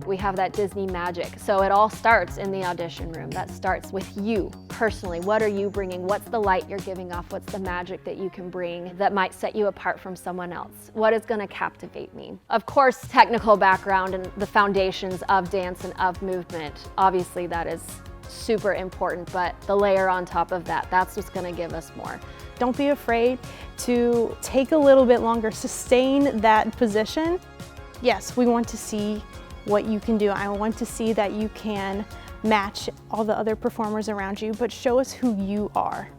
We have that Disney magic. So it all starts in the audition room. That starts with you personally. What are you bringing? What's the light you're giving off? What's the magic that you can bring that might set you apart from someone else? What is going to captivate me? Of course, technical background and the foundations of dance and of movement. Obviously that is super important, but the layer on top of that, that's what's going to give us more. Don't be afraid to take a little bit longer, sustain that position. Yes, we want to see what you can do. I want to see that you can match all the other performers around you, but show us who you are.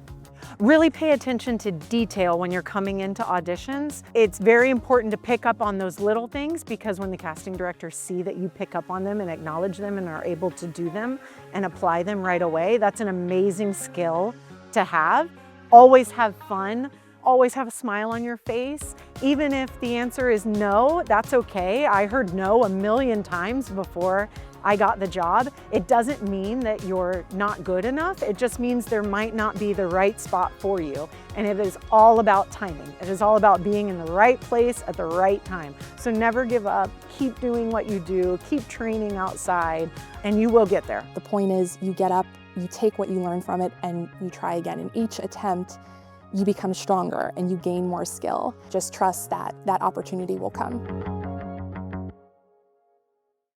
Really pay attention to detail when you're coming into auditions. It's very important to pick up on those little things, because when the casting directors see that you pick up on them and acknowledge them and are able to do them and apply them right away, that's an amazing skill to have. Always have fun. Always have a smile on your face. Even if the answer is no, that's okay. I heard no a million times before I got the job. It doesn't mean that you're not good enough. It just means there might not be the right spot for you. And it is all about timing. It is all about being in the right place at the right time. So never give up. Keep doing what you do. Keep training outside, and you will get there. The point is, you get up, you take what you learn from it, and you try again. In each attempt, you become stronger and you gain more skill. Just trust that that opportunity will come.